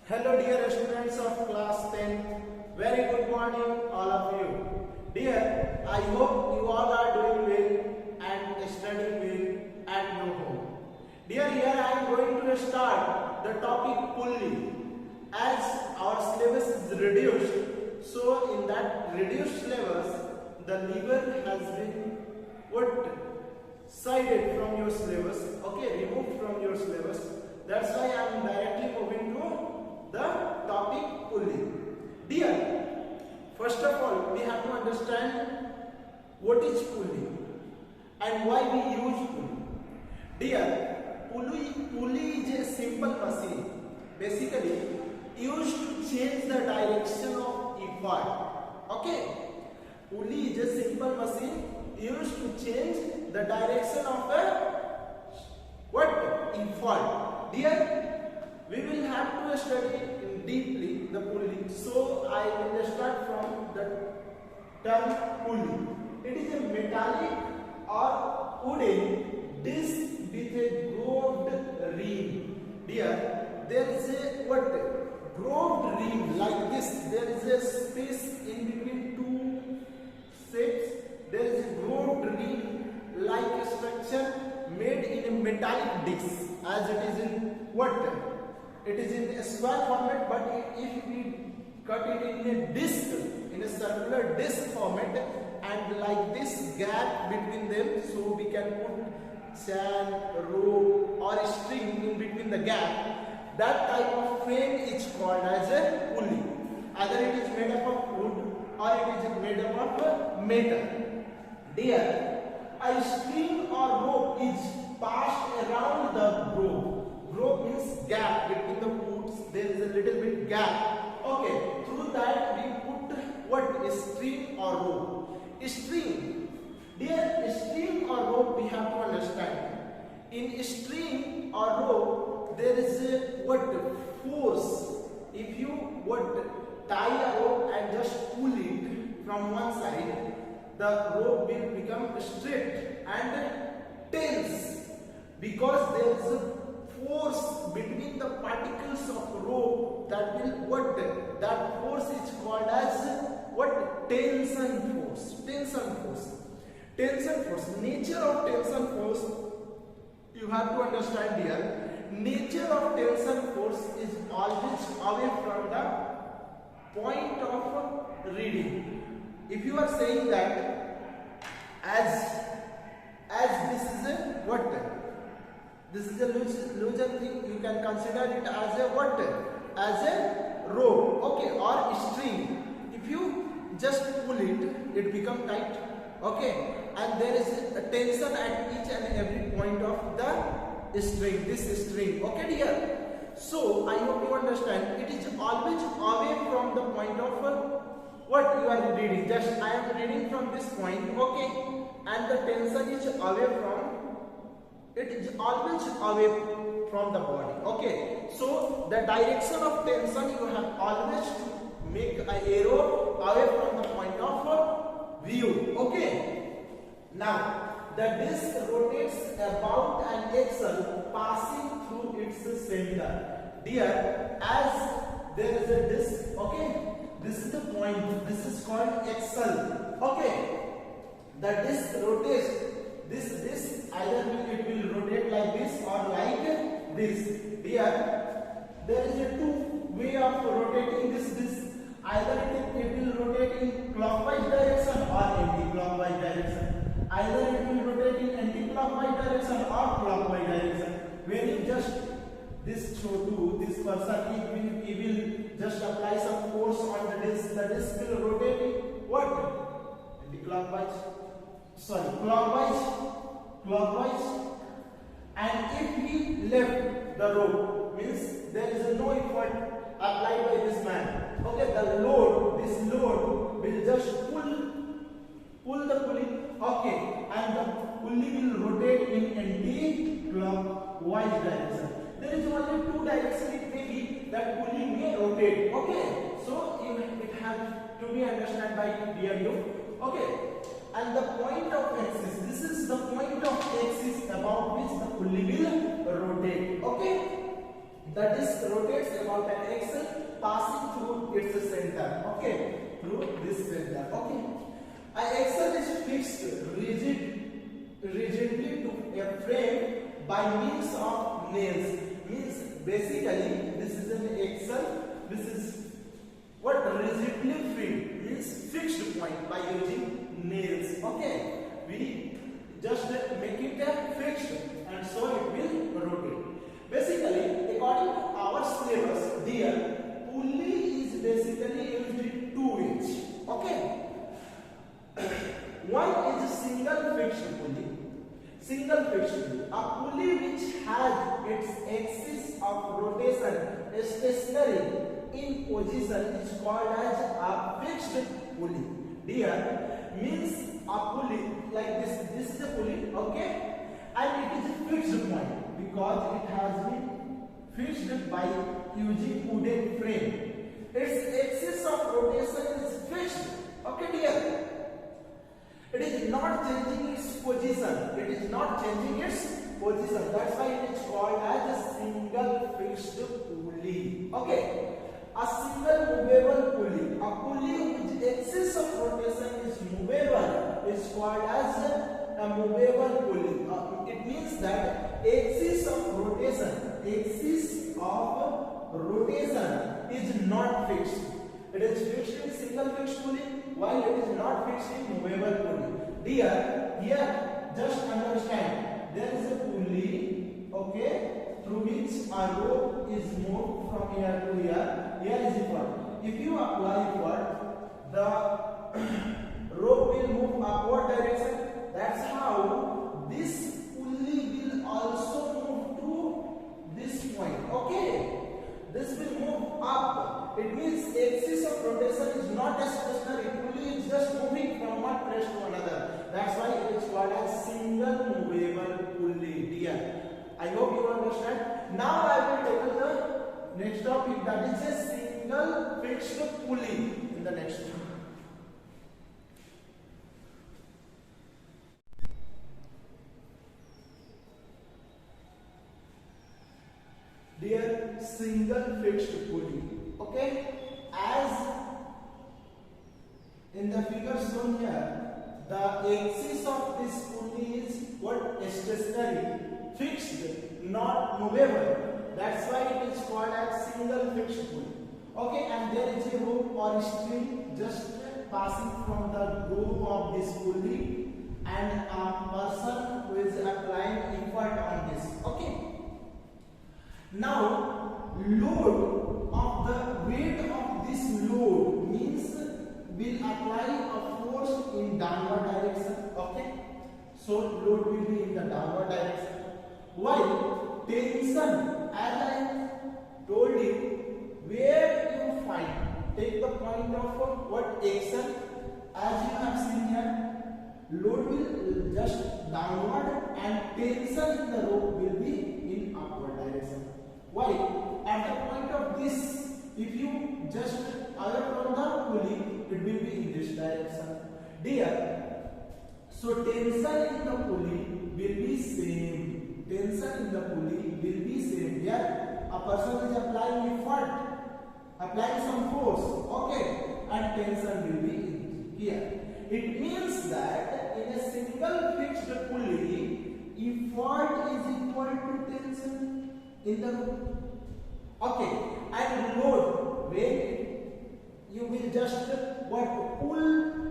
Hello dear students of class 10th. Very good morning all of you. Dear, I hope you all are doing well and studying well at your home. Dear, here I am going to start the topic pulley. As our syllabus is reduced, so in that reduced syllabus, the lever has been sided from your syllabus, removed from your syllabus. That's why I am directly moving to the topic pulley. Dear, first of all, we have to understand what is pulley and why we use pulley. Dear, pulley is a simple machine, basically used to change the direction of effort. Pulley is a simple machine used to change the direction of a effort. Dear, we will have to study deeply the pulley. So I will start from the term pulley. It is a metallic or wooden disc with a grooved ring. Dear, there is a grooved ring like this. There is a space in between two shapes. There is a grooved ring like a structure made in a metallic disc, as it is in It is in a square format, but if we cut it in a disc, in a circular disc format, and like this gap between them, so we can put chain, rope or string in between the gap. That type of frame is called as a pulley. Either it is made up of wood or it is made up of metal. Dear, a string or rope is passed around the groove. Groove means gap between the woods. There is a little bit gap. Through that we put a string or rope. String. Dear, string or rope we have to understand. In string or rope there is a force. If you tie a rope and just pull it from one side, the rope will become straight and tense, because there is a force between the particles of rope that will that force is called as tension force. Nature of tension force, you have to understand here. Nature of tension force is always away from the point of reading. If you are saying that as this is a this is a looser thing, you can consider it as a as a rope, or string. If you just pull it, it becomes tight, and there is a tension at each and every point of the string, this string, dear. So I hope you understand. It is always away from the point of what you are reading. Just I am reading from this point, and the tension is away from. It is always away from the body. So the direction of tension, you have always to make an arrow away from the point of view. Now the disc rotates about an axle passing through its center. Dear, as there is a disc, this is the point. This is called axle. The disc rotates. This either it will rotate like this or like this. Dear, there is a two way of rotating this disc. Either it will rotate in clockwise direction or anti-clockwise direction. Either it will rotate in anti-clockwise direction or clockwise direction. When you just this person, he will just apply some force on the disc will rotate in clockwise. And if he left the rope, means there is no effort applied by this man. The load, this load will just pull the pulley, and the pulley will rotate in anti-clockwise direction. There is only two directions it may be that pulley may rotate. So it has to be understood by dear you. And the point of axis, this is the point of axis about which the pulley will rotate. The disc rotates about an axle passing through its center. Okay, through this center. Okay, an axle is fixed rigidly to a frame by means of nails. Means basically this is an axle. This is what rigidly fixed means fixed point by using nails. Okay, we just make it fixed and so it will rotate. Basically, according to our syllabus, dear, pulley is basically used in 2 ways. Okay, one is a single fixed pulley. Single fixed pulley, a pulley which has its axis of rotation stationary in position is called as a fixed pulley. Dear, means a pulley like this. This is a pulley, okay, and it is a fixed point because it has been fixed by using wooden frame. Its axis of rotation is fixed. Okay, dear. It is not changing its position. It is not changing its position. That's why it is called as a single fixed pulley. Okay. A single movable pulley. A pulley whose axis of rotation is movable is called as a movable pulley. It means that axis of rotation is not fixed. It is fixed in single fixed pulley while it is not fixed in movable pulley. Dear, here just understand there is a pulley, okay, through which a rope is moved from here to here. Here is it what? If you apply what, the rope will move upward direction. That's how this pulley will also move to this point. Okay, this will move up. It means axis of rotation is not a stationary pulley; it's just moving from one place to another. That's why it is called as single movable pulley. Dear, I hope you understand. Now I will tackle the next topic, that is a single fixed pulley in the next one. Dear, single fixed pulley. Okay, as in the figure shown here, the axis of this pulley is what? Stationary, fixed, not movable. That's why it is called as single fixed pulley. Okay, and there is a rope or string just passing from the groove of this pulley, and a person who is applying effort on this. Okay. Now, load of the weight of this load means will apply a force in downward direction. Okay, so load will be in the downward direction. While tension, as I told you, where you find, take the point of what action, as you have seen here, load will just downward and tension in the rope will be in upward direction. Why? At the point of this, if you just other from the pulley, it will be in this direction. Dear, so tension in the pulley will be same. Tension in the pulley will be same. Here, a person is applying effort, applying some force, okay, and tension will be here. It means that in a single fixed pulley, effort is equal to tension in the rope. Okay, and load, when you will just what pull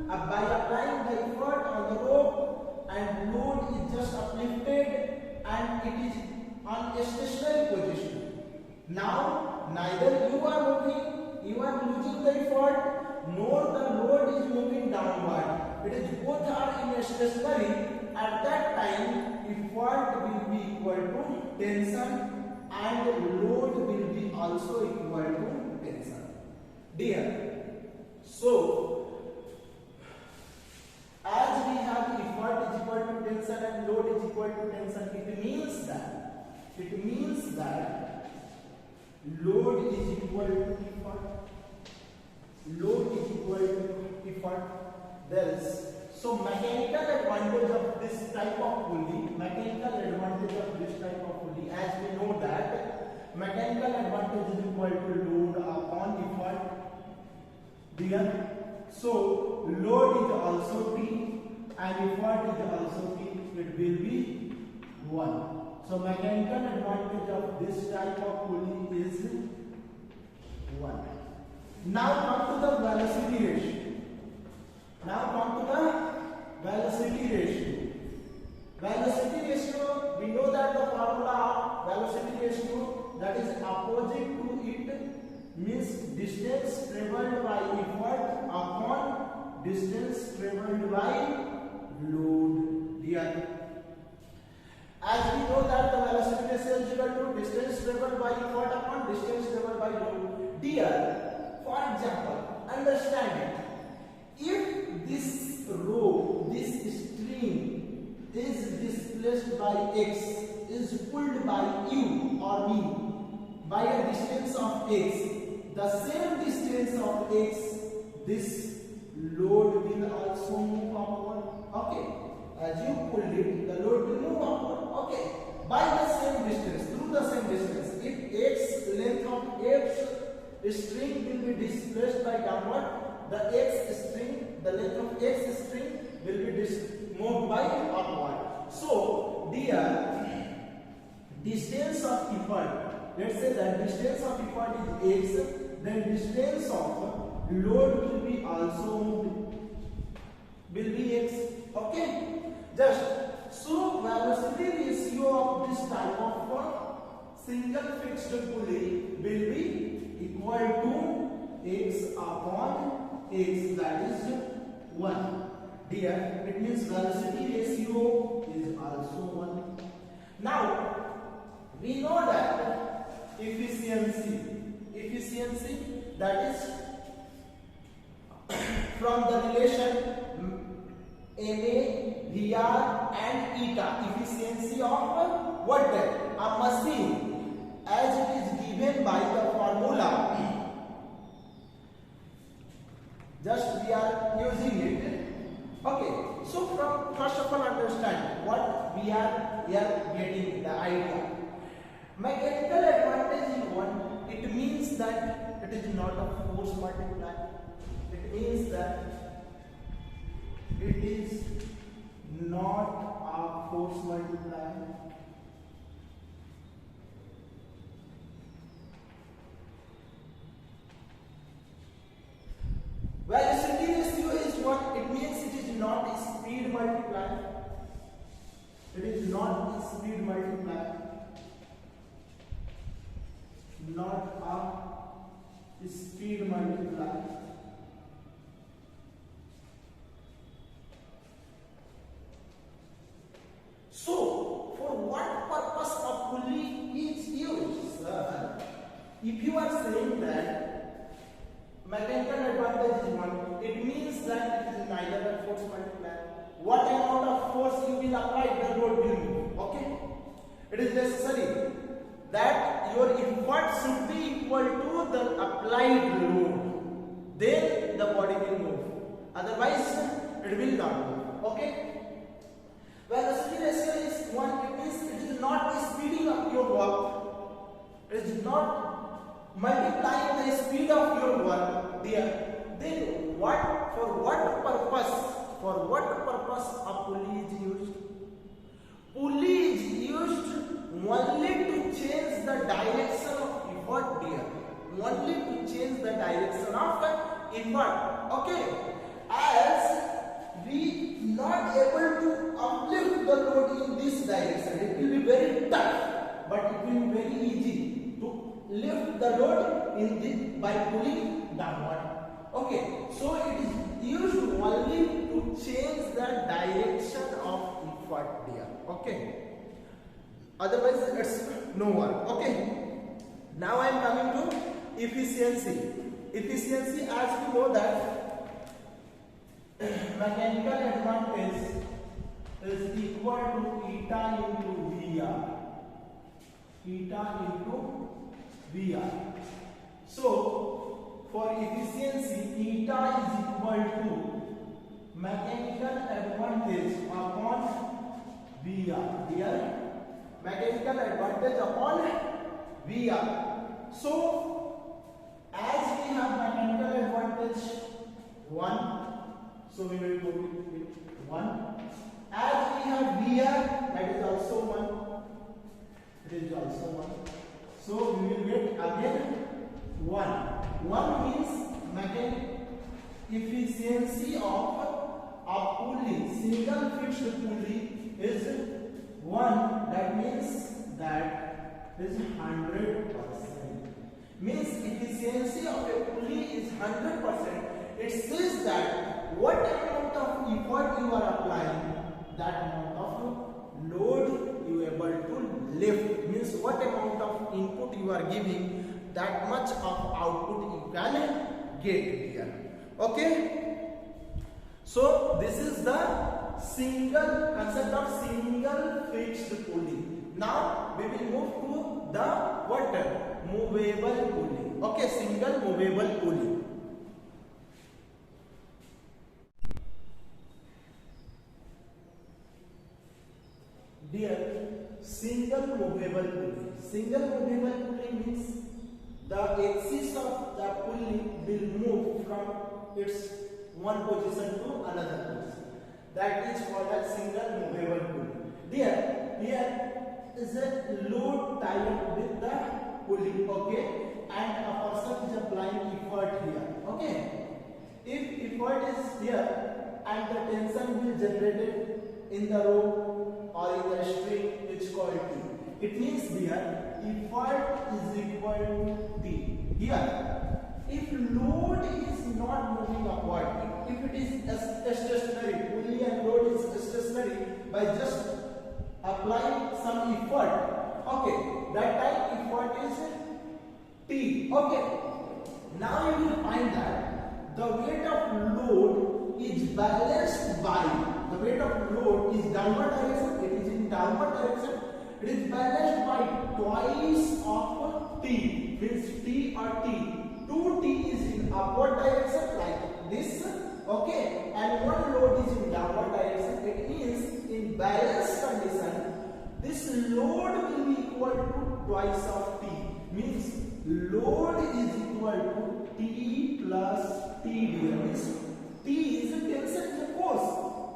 by applying the effort on the rope, and load is just uplifted and it is on a stationary position. Now neither you are moving, you are losing the effort, nor the load is moving downward. It is both are in a stationary. At that time, effort will be equal to tension and load will be also equal to tension. Dear, so as we have effort is equal to tension and load is equal to tension, it means that load is equal to effort. Load is equal to effort. There is so mechanical advantage of this type of pulley. As we know that mechanical advantage is equal to load upon effort. Dear, so load is also T and effort is also T. It will be 1. So mechanical advantage of this type of pulley is 1. Now come to the velocity ratio. Velocity ratio, we know that the formula of velocity ratio, that is opposite to it, means distance traveled by effort upon distance traveled by load. Dear, as we know that the velocity ratio is equal to distance traveled by effort upon distance traveled by load. Dear, for example, understand it. If this string is displaced by x, is pulled by you or me by a distance of x, the same distance of x, this load will also move upward. Okay, as you pull it, the load will move upward. Okay, by the same distance, through the same distance. If x length of x string will be displaced by downward, the length of x string will be moved by upward. So, dear, distance of effort, let's say that distance of effort is x, then distance of load will be also will be x. Okay, just so velocity ratio of this type of single fixed pulley will be equal to x upon x, that is 1. Dear, it means velocity ratio is also 1. Now we know that efficiency, that is from the relation MA, VR and eta, efficiency of what type? A machine, as it is given by the formula. Just we are using it. Okay, so first of all understand what we are getting the idea. Mechanical advantage is 1. It means that it is not a force multiplier. It means that it is not a force multiplier. Velocity ratio is what? It means it is not a speed multiplier. It is not a speed multiplier. Not a speed multiplier. So, for what purpose a pulley is used? If you are saying that mechanical advantage is 1, it means that it is neither a force multiplier. What amount of force you will apply, the load will move. Okay, it is necessary that your effort should be equal to the applied load, then the body will move, otherwise it will not move. Okay, velocity ratio is 1. It means it is not speeding up your work, it is not multiplying the speed of your work. Dear, then for what purpose a pulley is used? Pulley is used only to change the direction of effort, dear. Only to change the direction of effort. Okay, as we not able to uplift the load in this direction, it will be very tough, but it will be very easy to lift the load by pulling downward. Okay, so it is used only to change the direction of effort, dear. Okay, otherwise it's no work. Okay, now I am coming to efficiency. Efficiency, as we know that mechanical advantage is equal to eta into VR. Eta into VR. So, for efficiency, eta is equal to mechanical advantage upon VR. Here, mechanical advantage upon VR. So as we have mechanical advantage 1, so we will go with 1. As we have VR, that is also 1. It is also 1. So we will get again 1. 1 means mechanical efficiency of a pulley, single fixed pulley is 1. That means that is 100%. Means efficiency of a pulley is 100%. It says that what amount of effort you are applying, that amount of load you are able to lift. Means what amount of input you are giving, that much of output you can get here. Okay. So this is the concept of single fixed pulley. Now we will move to the what? Movable pulley. Okay, single movable pulley. Dear, single movable pulley. Single movable pulley means the axis of the pulley will move from its one position to another position. That is called a single movable pulley. Dear, here is a load tied with the pulley, okay, and a person is applying effort here, okay. If effort is here and the tension will generated in the rope or in the string, it's called T. It means here effort is equal to T. Here, if load is not moving upward, if it is stationary, pulley and load is stationary, by just applying some effort, okay, that time effort is T. Okay. Now you will find that the weight of load is balanced by, the weight of load is downward direction, it is in downward direction, it is balanced by twice of T, means T or T. 2T is in upward direction like this, okay, and one load is in downward direction. It means in balanced condition, this load will be equal to twice of T. Means load is equal to T plus T. Means T is a tension, is a force.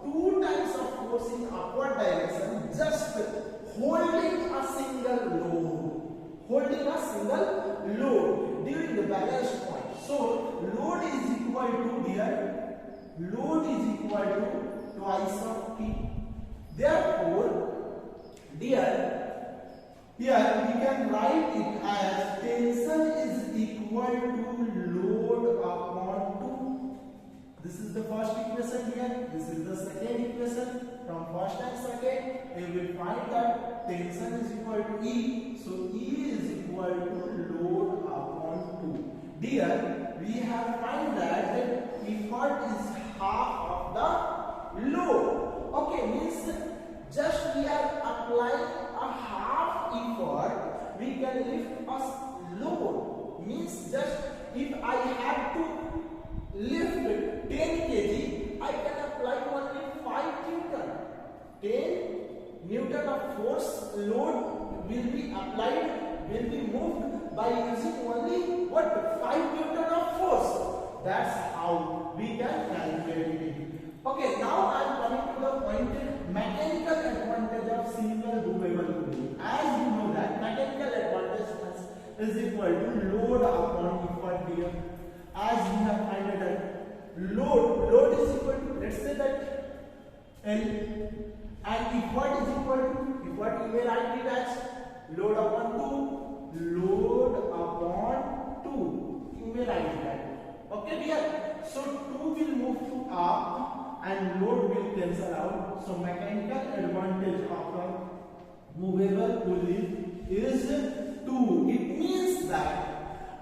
2 times of force in upward direction, just holding a single load. Holding a single load during the balance point. So load is equal to here, load is equal to twice of T. Therefore, here we can write it as tension is equal to load upon 2. This is the first equation here. This is the second equation. From first and second, we will find that tension is equal to E. So E is equal to load upon 2. Dear, we have find that effort is half of the load. Okay, means just we are applying a half effort, we can lift a load. Means just if I have to lift 10 kg, I can apply only 5 Newton. 10 Newton of force load will be applied, will be moved by using only what? 5 Newton of force. That's how we can calculate it. Okay, now I am coming to the point, mechanical advantage of single movable pulley. As you know that mechanical advantage is equal to load upon effort here. As we have found that load is equal to, let's say that L, and effort is equal to, effort you may write it as load upon 2, load upon 2. You may write it that. Okay dear. So 2 will move to up and load will cancel out. So mechanical advantage of a movable pulley is 2. It means that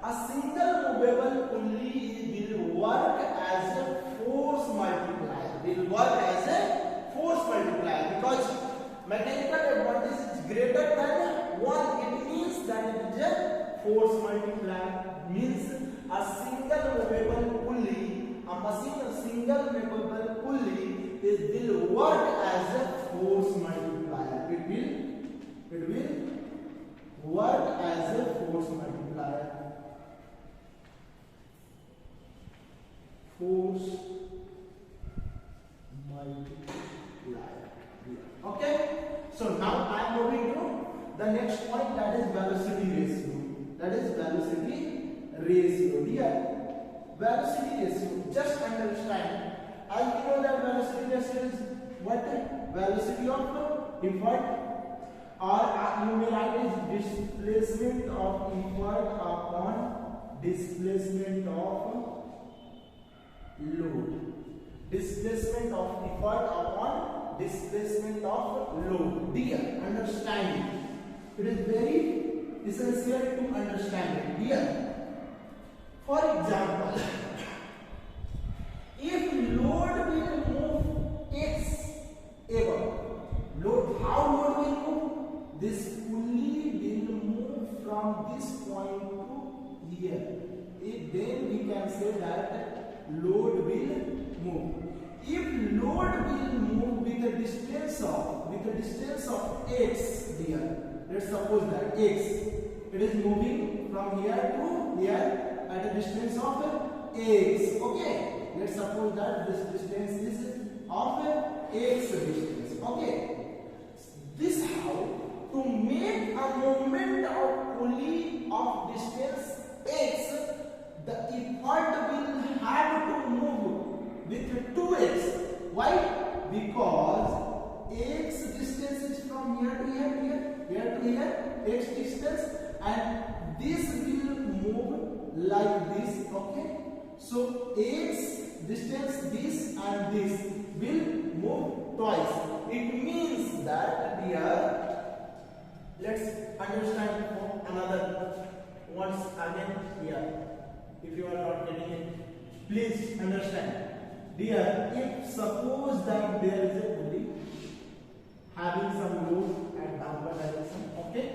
a single movable pulley will work as a force multiplier. Because mechanical advantage is greater than 1. It means that it is a force multiplier. Means a single movable pulley, a single movable pulley will work as a force multiplier. It will work as a force multiplier force multiplier. Okay, so now I am moving to the next point, that is velocity ratio. That is velocity ratio. Dear, velocity ratio, just understand, as we know that velocity ratio is what? Velocity of effort, or you may write is displacement of effort upon displacement of load. Displacement of effort upon displacement of load. Dear, understand it. It is very essential to understand it. Dear, for example, if load will move x ever, load, how load will move? This pulley will move from this point to here. Then we can say that load will move. If load will move with a distance of x, dear, let's suppose that x, it is moving from here to here at a distance of x. Okay, let's suppose that this distance is of x distance. Okay, this how to make a moment of pulley of distance x, the effort will have to move with 2x. Why? Because x distance is from here to here, here to here, x distance, and this will move like this. Okay, so x distance, this and this will move twice. It means that here, let's understand another once again here. If you are not getting it, please understand. Dear, if suppose that there is a pulley having some load at downward direction, okay,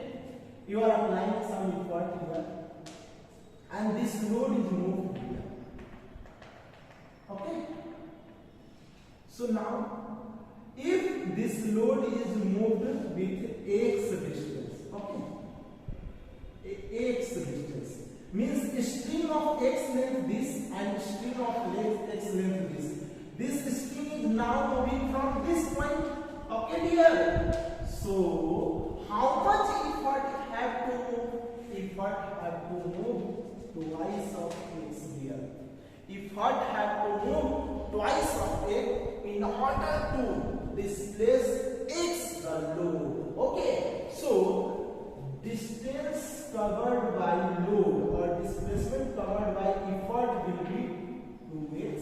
you are applying some effort here, and this load is moved here. Okay, so now if this load is moved with x distance, okay, x distance means string of x length this and string of x length this. This string is now moving from this point. Okay, dear. So how much effort have to move? Effort have to move twice of x, dear. Effort have to move twice of x in order to displace x, the load. Okay, so distance covered by load or displacement covered by effort will be 2x,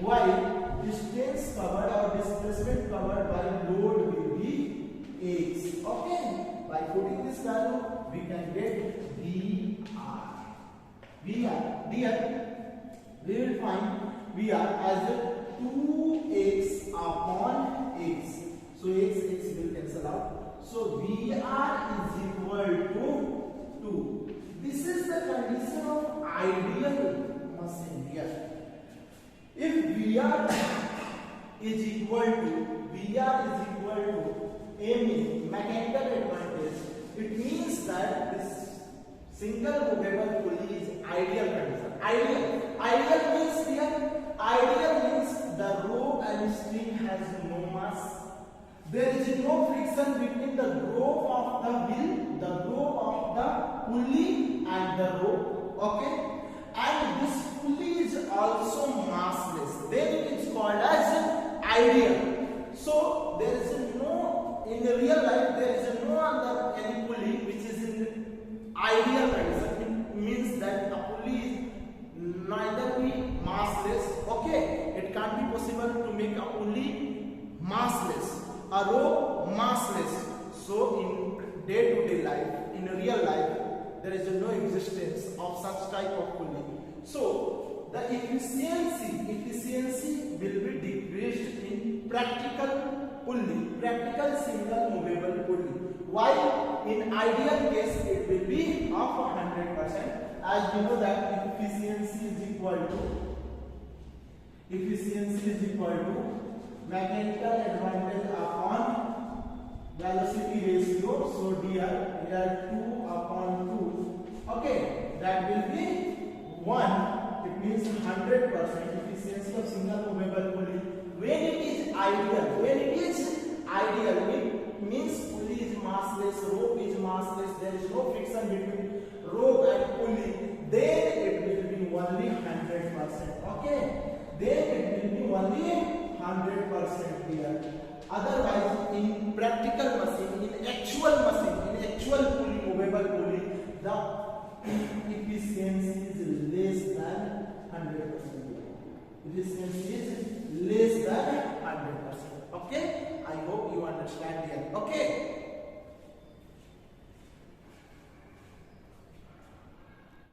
while distance covered or displacement covered by load will be x. Okay, by putting this value we can get VR. VR, dear, we will find VR as 2x upon x. So x will cancel out. So VR is equal to 2. This is the condition of ideal machine here. If VR is equal to MA, mechanical advantage, it means that this single movable pulley is ideal condition. Ideal means here, ideal means the rope and string has no mass. There is no friction between the rope of the wheel, the rope of the pulley and the rope. Okay, and this pulley is also massless. Then it is called as ideal. So there is no, in the real life there is no other any pulley which is in ideal condition. It means that the pulley is neither be massless. Okay, it can't be possible to make a pulley massless, a rope massless. So in day-to-day life, in real life, there is no existence of such type of pulley. So the efficiency will be decreased in practical pulley, practical single movable pulley. While in ideal case it will be of 100%, as we know that efficiency is equal to mechanical advantage upon velocity ratio. So here 2 upon 2 case of single movable pulley, when it is ideal, it means pulley is massless, rope is massless, there is no friction between rope and pulley, then it will be only 100%. Okay, then it will be only 100% here. Otherwise, in practical machine, in actual pulley, movable pulley, the efficiency is less than 100%. Efficiency is less than 100%. Okay, I hope you understand here. Okay.